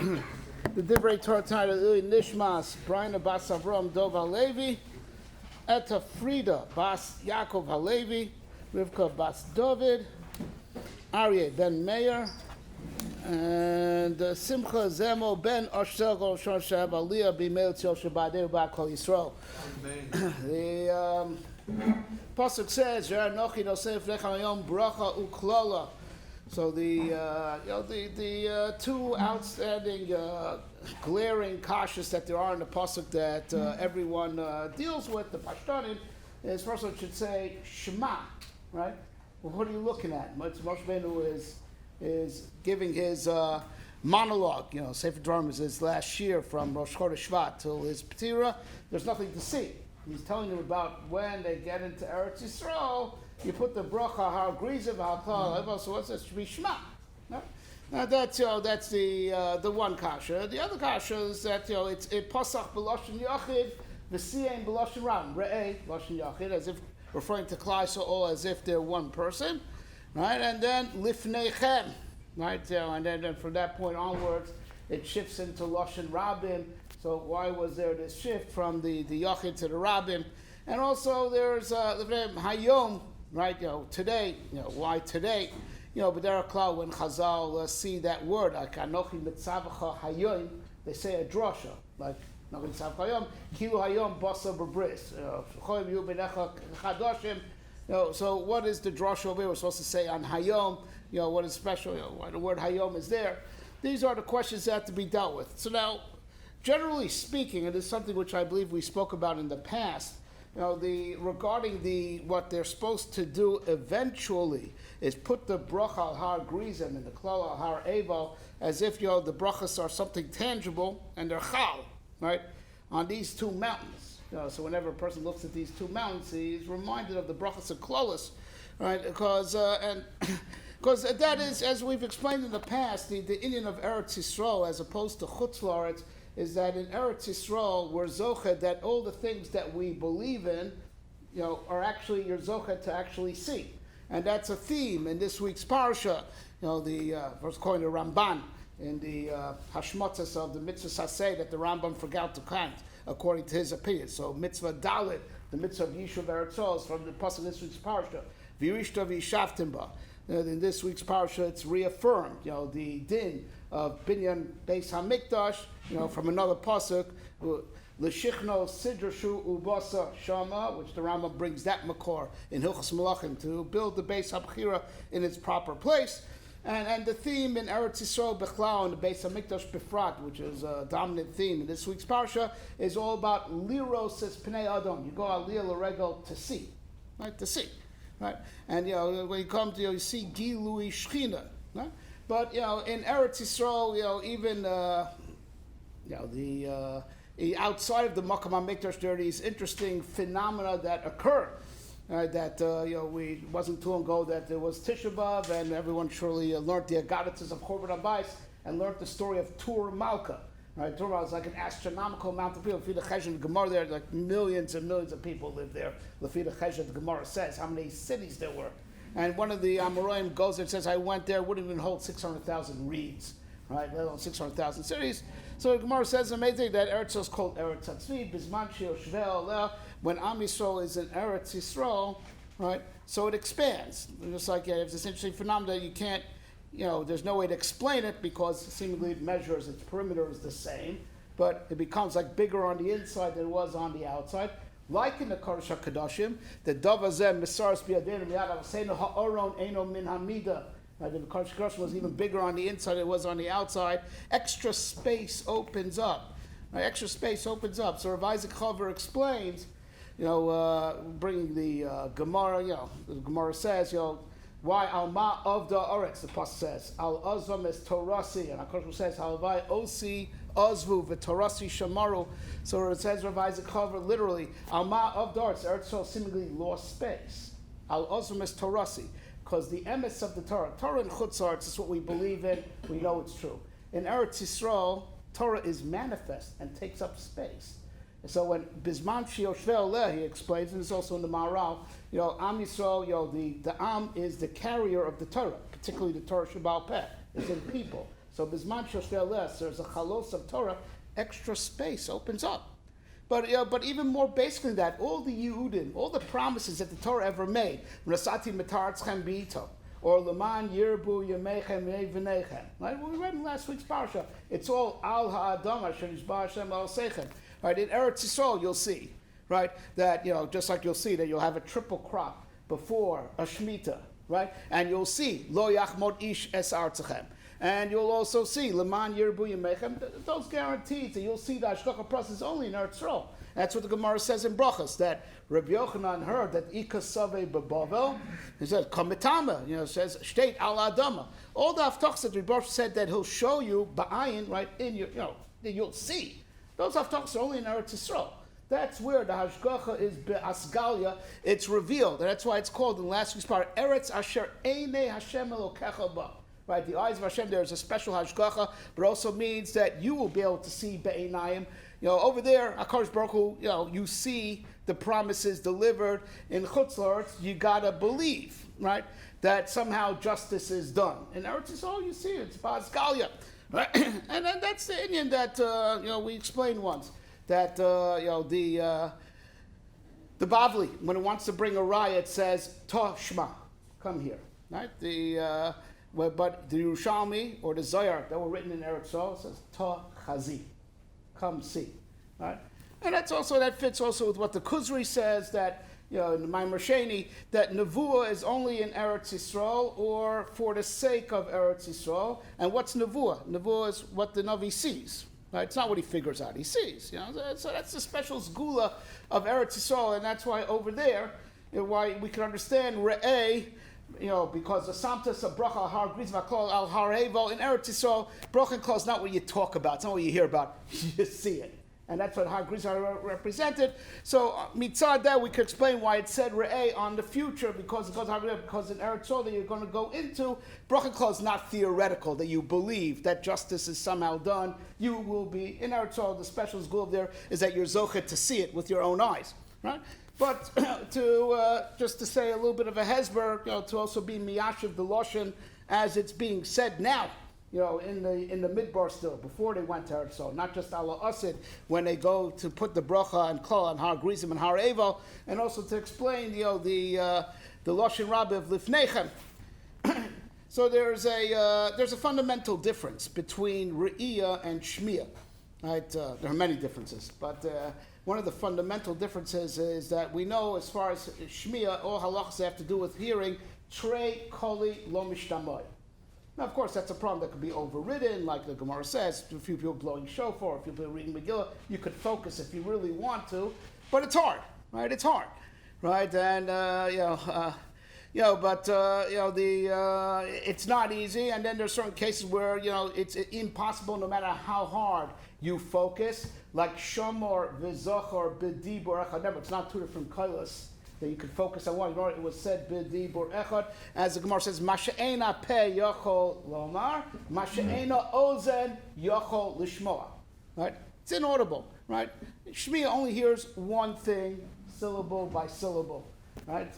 The Divrei Torah title Nishmas Brian Bas Avram Dov Halevi, Eta Frida Bas Yaakov Halevi, Rivka Bas David, Aryeh Ben Meir, and Simcha Zemo Ben Oshel Gol Shon Shab Aliyah B'Meil Tzil Shabbat Ba Kol Yisrael. The pasuk says, "Nochi Nosef Lechem Hayom Bracha Uklala." So the two outstanding, glaring kashas that there are in the pasuk that everyone deals with, the Pashtanim, is first one should say Shema, right? Well, what are you looking at? Moshe Rabbeinu is giving his monologue. Sefer Dvarim is his last year from Rosh Chodesh Shvat till his Ptira. There's nothing to see. He's telling them about when they get into Eretz Yisrael. You put the bracha har grizav ha'kol. So what's this? Should be Shema. No? Now that's the one kasha. The other kasha is that it's pasach b'loshen yachid, v'siyem b'loshen ram, re'eh b'loshen yachid, as if referring to Klal Yisrael as if they're one person, right? And then lifneichem, right? And then from that point onwards, it shifts into loshen rabim. So why was there this shift from the yachid to the rabim? And also there's hayom. Right, today, why today? B'derech klal, when Chazal see that word, like Anochi mitzavacha hayom, they say a drasha, like Anochi mitzavacha hayom, kilu hayom basa b'bris, choyim yu b'necha chadoshim. So what is the drasha over here? We're supposed to say on hayom, what is special, why the word hayom is there. These are the questions that have to be dealt with. So now, generally speaking, and this is something which I believe we spoke about in the past, regarding what they're supposed to do eventually is put the bracha al har grizim and the klal al har eval as if the brachas are something tangible and they're chal, right, on these two mountains. So whenever a person looks at these two mountains, he's reminded of the brachas of klalos, right? Because that is, as we've explained in the past, the Indian of Eretz Yisrael as opposed to Chutz La'aretz, is that in Eretz Yisrael, we're zochet that all the things that we believe in, are actually, you're zochet to actually see. And that's a theme in this week's Parsha. First according to Ramban, in the Hashmotzas of the mitzvah saseh that the Rambam forgot to count, according to his opinion. So mitzvah dalit, the mitzvah of Yishuv Eretz Yisrael, is from the pasuk in this week's Parsha. V'yirishta v'yishavtim ba. In this week's Parsha, it's reaffirmed, the din of Binyan Beis HaMikdash, from another pasuk, L'shichno Sidrashu Ubasa Shama, which the Rambam brings that makor in Hilchos Malachim to build the Beis HaBchira in its proper place. And the theme in Eretz Yisrael Bechlao and the Beis HaMikdash Befrat, which is a dominant theme in this week's Parsha, is all about Liros es Pnei Adon. You go Aliyah L'Regel to see, right? To see. Right? And when you come to you see Gilui Shechina, right? But in Eretz Yisrael, even the outside of the Makam HaMikdash, there are these interesting phenomena that occur. That we wasn't too long ago that there was Tisha B'Av, and everyone surely learned the Agaditas of Chorban Abayis and learned the story of Tur Malka. Right, Tur Malka is like an astronomical amount of people. Lefida Chesed Gemara, there like millions and millions of people live there. Lefida Chesed Gemara says how many cities there were. And one of the Amoraim goes there and says, I went there, wouldn't even hold 600,000 reeds, right? Let alone 600,000 cities. So the Gemara says amazing that Eretz Yisrael is called Eretz Hatzvi, Bizman Shvel, when Am Yisrael is in Eretz Yisrael, right? So it expands. Just like there's this interesting phenomenon, you can't, there's no way to explain it because seemingly it measures, its perimeter is the same, but it becomes like bigger on the inside than it was on the outside. Like in the Kodesh HaKadoshim, the Davazem Misaras Biyadeinu Miyad Avseinu Ha'oron Eino Min Hamida. The Kodesh HaKadoshim was even bigger on the inside than it was on the outside. Extra space opens up. Right? Extra space opens up. So Rav Isaac Chover explains, bringing the Gemara, the Gemara says, why Alma of the Oretz, the Pasuk says, Al Azam es Torasi, and HaKadosh says, Halvai Osi Ozvu v'Torasi Shamaru. So it says, Rav Isaac Chover, literally, Alma of the Oretz, Eretz Yisrael seemingly lost space. Al Azam es Torasi, because the emes of the Torah and Chutz La'aretz is what we believe in, we know it's true. In Eretz Yisrael, Torah is manifest and takes up space. And so when Bizman Shioshvel Leh, he explains, and it's also in the Maharal, Am Yisrael, the Am is the carrier of the Torah, particularly the Torah Sheba'al Peh, it's in people. So Bizman Shoshvel Les, there's a chalos of Torah, extra space opens up. But even more basically than that, all the Yehudim, all the promises that the Torah ever made, Rasati Metaratchem B'ito, or Leman Yirbu Yemechem V'nechem, right? Well, we read in last week's parsha. It's all Al Ha'adam Asher Nishba Hashem Al Sechem. Right? In Eretz Yisrael, you'll see, right, that just like you'll see that you'll have a triple crop before a Shemitah, right? And you'll see Lo Yachmod Ish Es Artzachem. And you'll also see Leman Yirbu Yemechem. Those guarantees that you'll see the Hashgacha process only in Eretz Yisrael. That's what the Gemara says in Brachas, that Rabbi Yochanan heard that Ika Save Bebavel, he said, Kamitama, says, State al Adama. All the Haftachs that Rabbi said that he'll show you, Ba'ayin, right, in your, that you'll see. Those Haftachs are only in Eretz Yisrael. That's where the Hashgacha is Be'asgalia, it's revealed. And that's why it's called in last week's part, Eretz Asher Einei Hashem Elokecha Ba. Right, the eyes of Hashem, there's a special hashgacha, but also means that you will be able to see be'einayim. Over there, HaKadosh Baruch Hu, you see the promises delivered in Chutz La'aretz. You gotta believe, right, that somehow justice is done. In Eretz Yisrael, you see it's Ba'asgalia, right? And then that's the Indian that we explained once that the Bavli, when it wants to bring a raya, it says Ta Shma, come here, right? But the Yerushalmi or the Zohar that were written in Eretz Yisrael says Ta Chazi, come see, right? And that fits also with what the Kuzri says, that in the Maimer Sheni, that Nevuah is only in Eretz Yisrael or for the sake of Eretz Yisrael. And what's Nevuah? Nevuah is what the Navi sees, right? It's not what he figures out; he sees. So that's the special Zgula of Eretz Yisrael, and that's why over there, why we can understand Re'eh. Because the Samtas of Bracha Har Grizma Klal Al Har Hevel in Eretz Yisrael, Bracha and Klal is not what you talk about, it's not what you hear about, you just see it. And that's what Har Grizma represented. So, mitzad that, we could explain why it said Re'eh on the future, because in Eretz Yisrael that you're going to go into, Bracha and Klal is not theoretical, that you believe that justice is somehow done. You will be, in Eretz Yisrael, the special goal there is that you're zochet to see it with your own eyes, right? But just to say a little bit of a hesber, to also be miyashiv the loshen as it's being said now, in the midbar still before they went to Eretz Yisrael, not just Allah Asid when they go to put the bracha and klal and Har Grizim and Har Evel, and also to explain the loshen rabbi of Lifnechem. So there's a fundamental difference between Re'iyah and Shmiya. Right? There are many differences, but one of the fundamental differences is that we know as far as Shmiya, all halachas have to do with hearing, Trei Koli Lo Mishtamoy. Now, of course, that's a problem that could be overridden, like the Gemara says, a few people blowing shofar, a few people reading Megillah. You could focus if you really want to, but it's hard, right? It's hard, right? And, it's not easy, and then there's certain cases where, it's impossible no matter how hard you focus, like Shomor, V'zochor, B'dibor Echad. Remember, it's not two different kailas that you could focus on one. It was said B'dibor Echad, as the Gemara says, Masha'ena Peh Yochol Lomar, Masha'ena Ozen Yochol Lishmoa. Right? It's inaudible, right? Shmiya only hears one thing, syllable by syllable, right?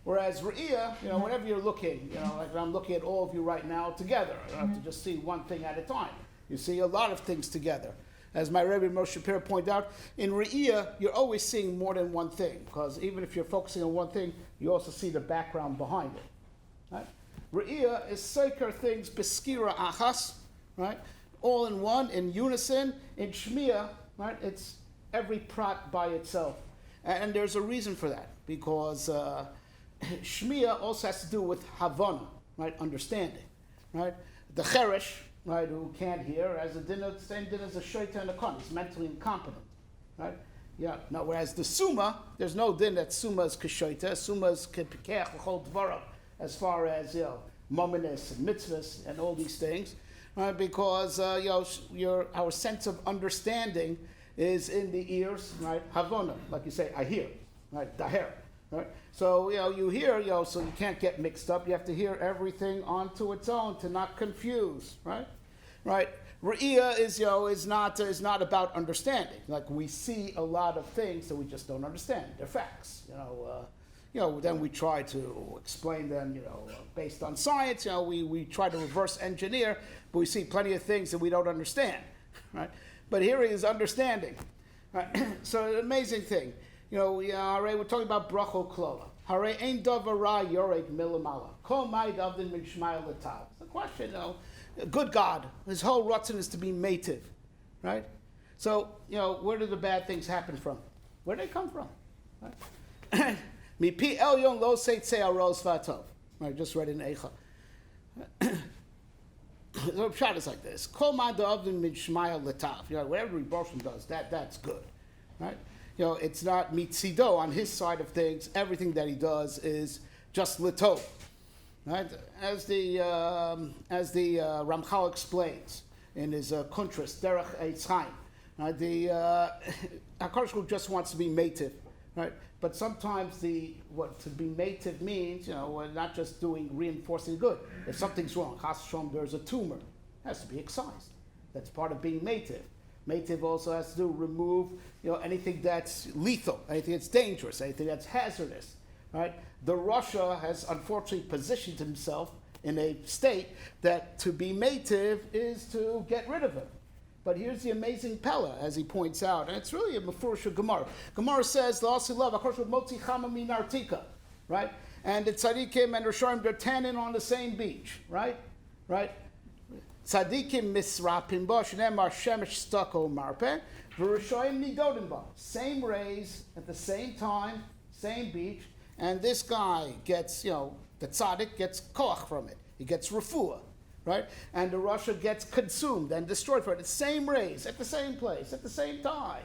Whereas Re'iyah, whenever you're looking, like I'm looking at all of you right now together, I don't have to just see one thing at a time. You see a lot of things together. As my Rebbe Moshe Shapiro pointed out, in Re'iyah, you're always seeing more than one thing, because even if you're focusing on one thing, you also see the background behind it. Right? Re'iyah is seker things, beskira achas, right? All in one, in unison. In Shmiya, right? It's every prat by itself. And there's a reason for that, because Shmiya also has to do with Havana, right? Understanding, right? The Cheresh, right, who can't hear, has the same din as a shoita and a kon. He's mentally incompetent, right? Yeah. Now, whereas the summa, there's no din that summa is kashoita. Summa is kepikech l'chol dvara, as far as mominus and mitzvahs and all these things, right? Because our sense of understanding is in the ears, right? Havona, like you say, I hear, right? Daher, right? So you hear, so you can't get mixed up. You have to hear everything onto its own to not confuse, right? Right. Re'iyah is not about understanding. Like we see a lot of things that we just don't understand. They're facts. then we try to explain them, based on science. We try to reverse engineer, but we see plenty of things that we don't understand, right? But here is understanding, right? So an amazing thing. We're talking about bracho klola. Hare ein davar ra yoreg milamala. Kol mai davdin min shmaya l'tav. It's a question, a good God, his whole ratzon is to be mative, right? So, where do the bad things happen from? Where do they come from? Right? Mipi elyon lo seitzei aros vatov. I just read in Eicha. The pshat is like this: Kol ma da'avdin min shmaya l'tav. Whatever Rebbe does, that's good, right? It's not mitzido on his side of things. Everything that he does is just l'tov, right? As the Ramchal explains in his Kuntras Derech Eitz Chaim, right? The Hakadosh Baruch Hu just wants to be mative, right? But sometimes what to be mative means, we're not just reinforcing good. If something's wrong, chas v'shalom, there's a tumor, it has to be excised. That's part of being mative. Mative also has to remove, anything that's lethal, anything that's dangerous, anything that's hazardous, right? The Russia has unfortunately positioned himself in a state that to be mative is to get rid of him. But here's the amazing Pella, as he points out, and it's really a Mefurish Gemara. Gemara says, "La'asi love, akash motzi chama min artika," right? And the tzaddikim and Rishonim, they're tanning on the same beach, right? Right? Tzaddikim misrapim ba, shneimar shemesh stako marpe, v'Rishonim nidodim ba. Same rays at the same time, same beach, and this guy gets, the tzaddik gets koach from it. He gets refuah. Right? And the Russia gets consumed and destroyed for it. The same rays, at the same place, at the same time.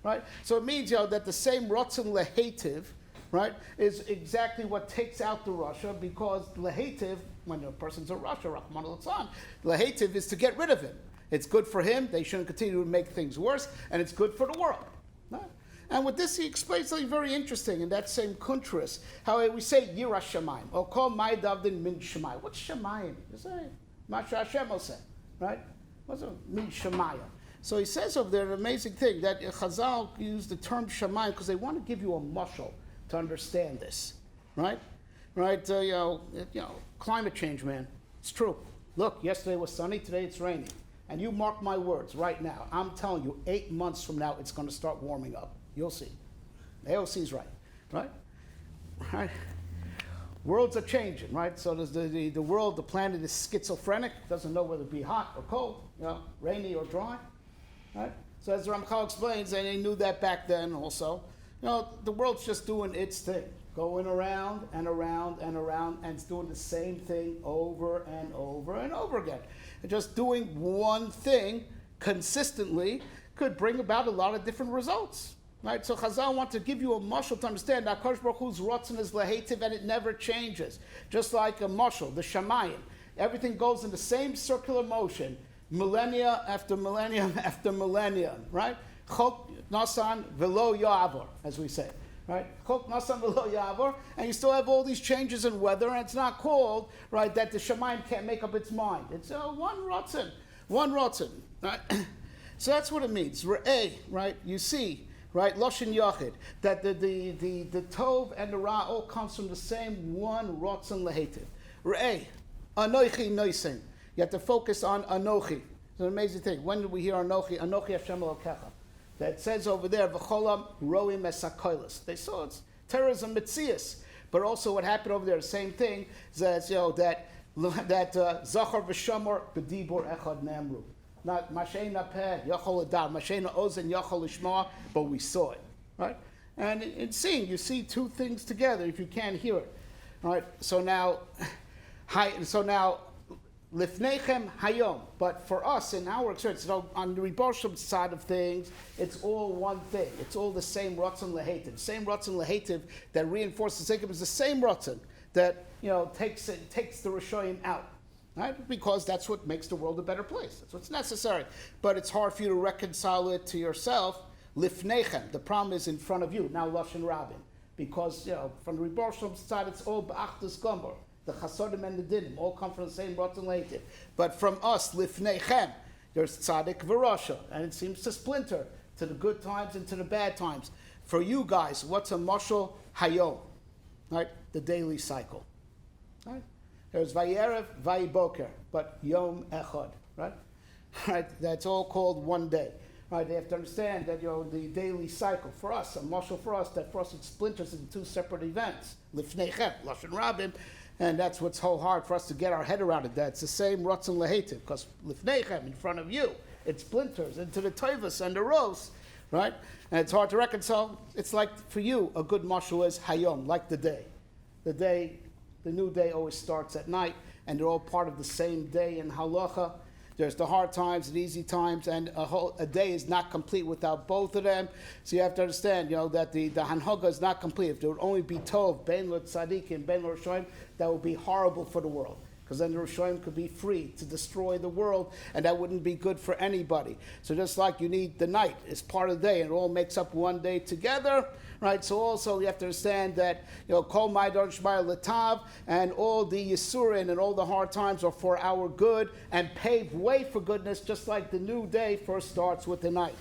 Right? So it means, that the same rotzen lehativ, right, is exactly what takes out the Russia, because lehativ, when a person's a Russia, Rahman al-Tzan, lehativ is to get rid of him. It's good for him, they shouldn't continue to make things worse, and it's good for the world. Right? And with this, he explains something very interesting in that same kuntras, how we say Yira Shamayim, or call my davdin min Shamayim. What's Shamayim? You say Masha Hashem will say, right? What's a min Shemaya? So he says over there an amazing thing that Chazal used the term Shemayim because they want to give you a mushal to understand this, right? Right? Climate change, man. It's true. Look, yesterday was sunny, today it's raining. And you mark my words right now. I'm telling you, 8 months from now, it's going to start warming up. You'll see. AOC's right, right? Right? Worlds are changing, right? So there's the world, the planet is schizophrenic, doesn't know whether to be hot or cold, rainy or dry, right? So as Ramchal explains, and he knew that back then also, the world's just doing its thing, going around and around and around, and it's doing the same thing over and over and over again. And just doing one thing consistently could bring about a lot of different results. Right, so Chazal want to give you a mashal to understand that Hakadosh Baruch Hu's rotzen is lehativ and it never changes. Just like a mashal, the shamayim, everything goes in the same circular motion, millennia after millennium after millennium. Right? Chok nasan velo ya'avor, as we say. Right? Chok nasan velo ya'avor, and you still have all these changes in weather, and it's not called right that the shamayim can't make up its mind. It's one rotzen. Right? So that's what it means. Re'eh, right? You see. Right, Loshin Yachid, that the Tov and the Ra all comes from the same one Rotzen Lehetiv. Re'eh, Anochi Noisen. You have to focus on Anochi. It's an amazing thing. When did we hear Anochi? Anochi Hashem Elokecha. That says over there, V'cholam Roim Esakoilis. They saw it's terrorism mitzias. But also what happened over there, the same thing, that Zachar V'shamor B'dibor Echad Namru. Not Mashena Peh, Yachol Adar, Mashena Ozen, Yachol Ishma, but we saw it, right? And in seeing, you see two things together if you can't hear it, right? So now, Lifnechem Hayom, but for us in our experience, on the Riboshim side of things, it's all one thing. It's all the same Ratzon Lehetiv. Same Ratzon Lehetiv that reinforces Zikim is the same Ratzon that takes the Rishoyim out. Right? Because that's what makes the world a better place. That's what's necessary. But it's hard for you to reconcile it to yourself. Lifnechem. The problem is in front of you. Now Lashon Rabin. Because, from the Rebbe Shalom side, it's all B'achdus Gomor. The Chasodim and the Dinim all come from the same Rotten Leitiv. But from us, Lifnechem, there's Tzaddik V'Rasha. And it seems to splinter to the good times and to the bad times. For you guys, what's a mashal hayom? right? The daily cycle, right? There's Vayerev, Vayiboker, but Yom Echad, right? Right? That's all called one day. Right, they have to understand that the daily cycle for us, a marshal for us, that for us it splinters into two separate events. Lifnechem, Lashon Rabim, and that's what's so hard for us to get our head around it. That's the same Ratzon Lehetiv, because Lifnechem, in front of you, it splinters into the Tovus and the Ros, right? And it's hard to reconcile. It's like for you, a good marshal is Hayom, like the day. The new day always starts at night, and they're all part of the same day in Halacha. There's the hard times and easy times, and a day is not complete without both of them. So you have to understand, that the Hanhaga is not complete. If there would only be Tov, Ben Lo Tzadik, and Ben Lo Rishonim, that would be horrible for the world. Because then the Rishonim could be free to destroy the world, and that wouldn't be good for anybody. So just like you need the night as part of the day, and it all makes up one day together, right? So also you have to understand that, Kol Maidon Shmai Latav, and all the Yisurin and all the hard times are for our good, and pave way for goodness, just like the new day first starts with the night.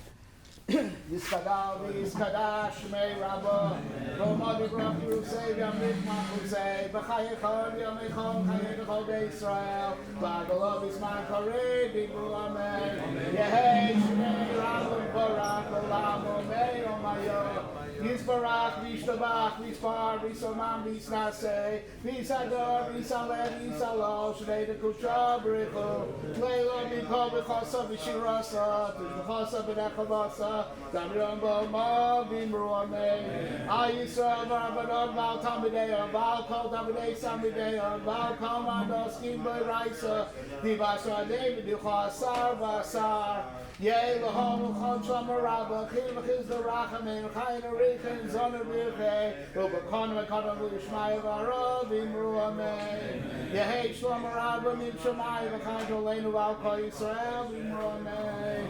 Yiskadal v'yiskadash shmei Rabbo V'omad yivram Yerusei v'yamrit machuzei V'chayechon v'yamechon chayechon v'Yisrael V'agolov yisman kareid v'yibru amen Yehei shmei Rabbo Barak Olam Omei Omayo Yisbarach v'yishtabach v'yispar v'yisomam v'yisnasei V'yisador v'yisaleh v'yisalo Shnei dekusha b'richu Leilo mikol v'chosa v'shirasa V'chosa v'nechavasa Damyon Boma Vimru Amen Ayisrael V'Rabbanon Val Talmideon Val Kol Talmidei Samideon Val Kol Mandoskim B'Raisa Divasra David Yucha Asar V'Asar Yeh L'Hom L'Chon Shlom Rabba Chil V'Chiz L'Rachamim Chayin Arichin Zon Arichin U'B'Kon V'Kon V'Yishmai V'Aro Vimru Amen Yehei Shlom Rabba Min Shemai V'Chayin Toleinu Val Kol Yisrael Vimru Amen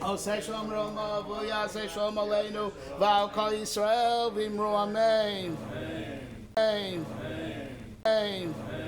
Oseh Shalom Roma, V'yaseh Shalom Aleinu, V'al Kol Yisrael, V'imru Amen. Amen. Amen.